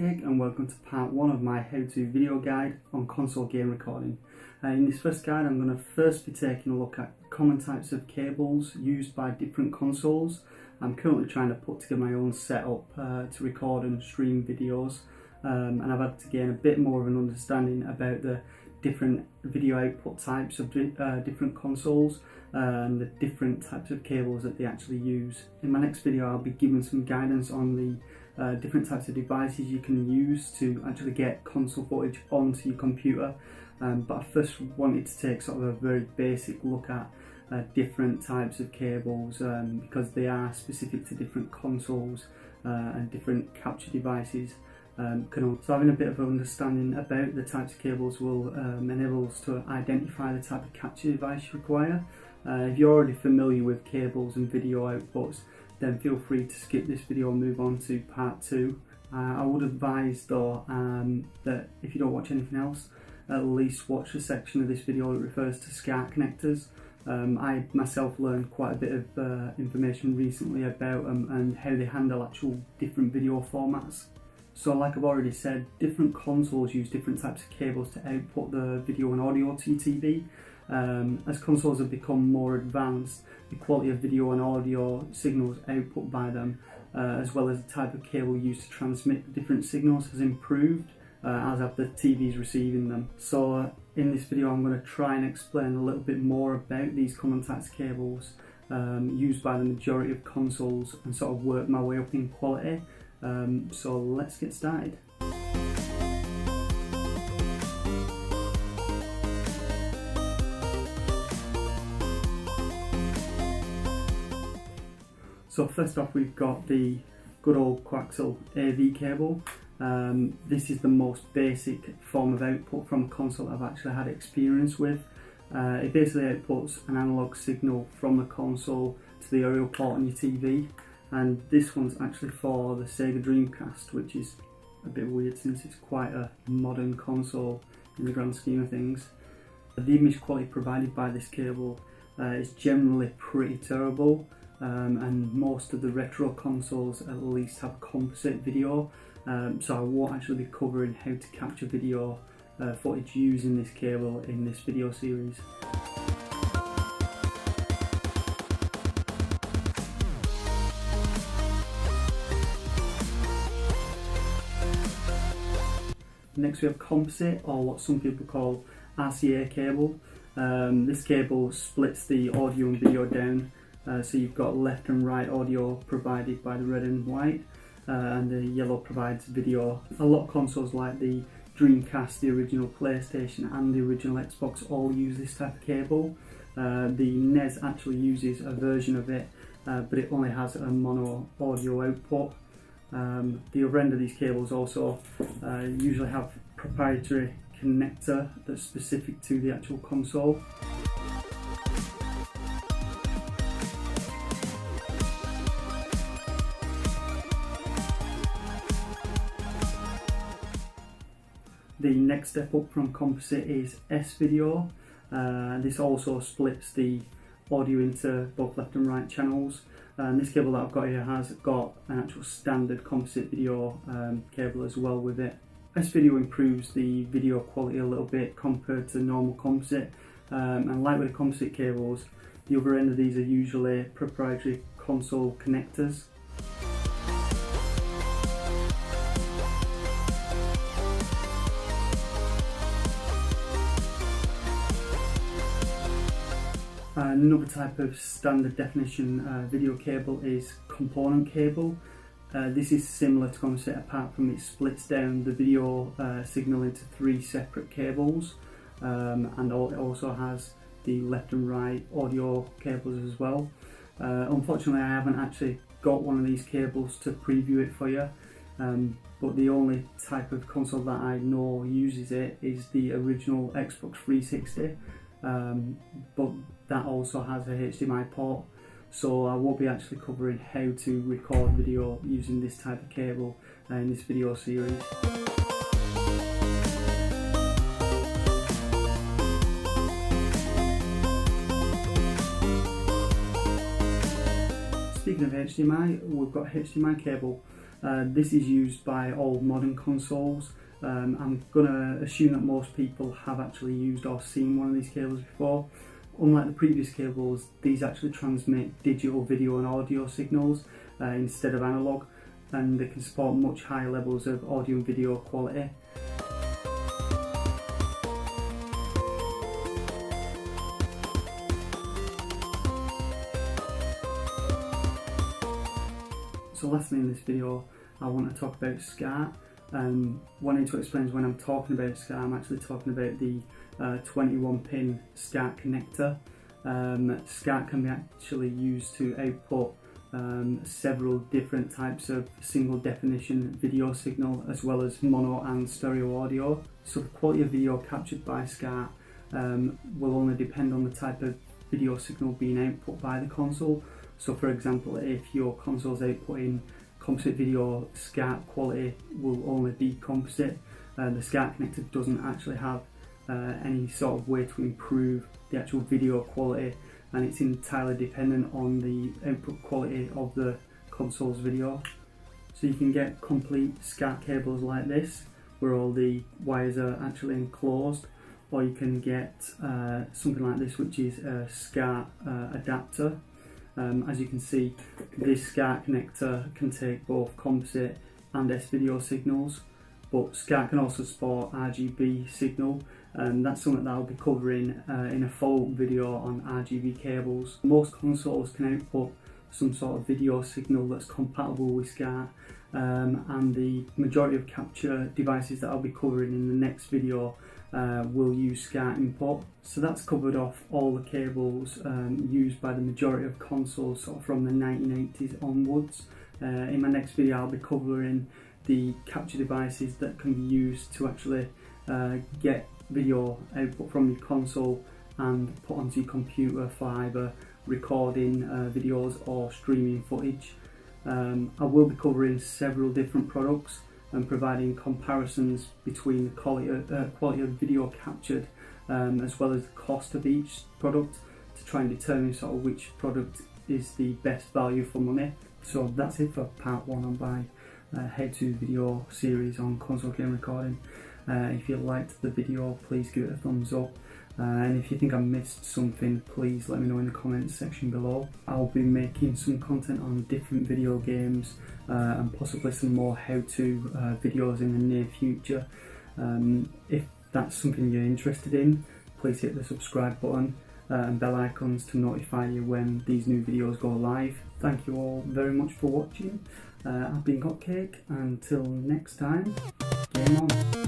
Tech and welcome to part 1 of my how-to video guide on console game recording. In this first guide I'm going to first be taking a look at common types of cables used by different consoles. I'm currently trying to put together my own setup to record and stream videos, and I've had to gain a bit more of an understanding about the different video output types of different consoles and the different types of cables that they actually use. In my next video I'll be giving some guidance on the different types of devices you can use to actually get console footage onto your computer, but I first wanted to take sort of a very basic look at different types of cables because they are specific to different consoles and different capture devices. So having a bit of an understanding about the types of cables will enable us to identify the type of capture device you require. If you're already familiar with cables and video outputs, then feel free to skip this video and move on to part 2. I would advise though that if you don't watch anything else, at least watch the section of this video that refers to SCART connectors. I myself learned quite a bit of information recently about them and how they handle actual different video formats. So like I've already said, different consoles use different types of cables to output the video and audio to your TV. As consoles have become more advanced, the quality of video and audio signals output by them, as well as the type of cable used to transmit the different signals, has improved, as have the TVs receiving them. So in this video I'm going to try and explain a little bit more about these common types of cables used by the majority of consoles and sort of work my way up in quality. So let's get started. So first off, we've got the good old coaxial AV cable. This is the most basic form of output from a console I've actually had experience with. It basically outputs an analog signal from the console to the aerial port on your TV, and this one's actually for the Sega Dreamcast, which is a bit weird since it's quite a modern console in the grand scheme of things. The image quality provided by this cable is generally pretty terrible. And most of the retro consoles at least have composite video, so I won't actually be covering how to capture video footage using this cable in this video series. Next we have composite, or what some people call RCA cable. This cable splits the audio and video down. So you've got left and right audio provided by the red and white, and the yellow provides video. A lot of consoles like the Dreamcast, the original PlayStation and the original Xbox all use this type of cable. The NES actually uses a version of it, but it only has a mono audio output. The other end of these cables also usually have proprietary connector that's specific to the actual console. The next step up from composite is S-video. This also splits the audio into both left and right channels. And this cable that I've got here has got an actual standard composite video cable as well with it. S-video improves the video quality a little bit compared to normal composite. And like with the composite cables, the other end of these are usually proprietary console connectors. Another type of standard definition video cable is component cable. This is similar to composite apart from it splits down the video signal into 3 separate cables, and it also has the left and right audio cables as well. Unfortunately I haven't actually got one of these cables to preview it for you, but the only type of console that I know uses it is the original Xbox 360. But that also has a HDMI port, so I won't be actually covering how to record video using this type of cable in this video series. Speaking of HDMI, we've got HDMI cable. This is used by all modern consoles. I'm going to assume that most people have actually used or seen one of these cables before. Unlike the previous cables, these actually transmit digital video and audio signals instead of analog, and they can support much higher levels of audio and video quality. So lastly in this video, I want to talk about SCART. What I need to explain is when I'm talking about SCART, I'm actually talking about the 21 pin SCART connector. SCART can be actually used to output several different types of single definition video signal, as well as mono and stereo audio. So the quality of video captured by SCART will only depend on the type of video signal being output by the console. So for example, if your console's outputting composite video, SCART quality will only be composite. The SCART connector doesn't actually have any sort of way to improve the actual video quality, and it's entirely dependent on the output quality of the console's video. So you can get complete SCART cables like this, where all the wires are actually enclosed, or you can get something like this, which is a SCART adapter. As you can see, this SCART connector can take both composite and S-video signals, but SCART can also support RGB signal, and that's something that I'll be covering in a follow-up video on RGB cables. Most consoles can output some sort of video signal that's compatible with SCART, and the majority of capture devices that I'll be covering in the next video will use SCART input. So that's covered off all the cables used by the majority of consoles sort of from the 1980s onwards. In my next video I'll be covering the capture devices that can be used to actually get video output from your console and put onto your computer for either recording videos or streaming footage. I will be covering several different products and providing comparisons between the quality of video captured as well as the cost of each product, to try and determine sort of which product is the best value for money. So that's it for part 1 on my HowTo video series on console game recording. If you liked the video, please give it a thumbs up, and if you think I missed something, please let me know in the comments section below. I'll be making some content on different video games and possibly some more how-to videos in the near future. If that's something you're interested in, please hit the subscribe button and bell icons to notify you when these new videos go live. Thank you all very much for watching. I've been Hotcake. Until next time, game on.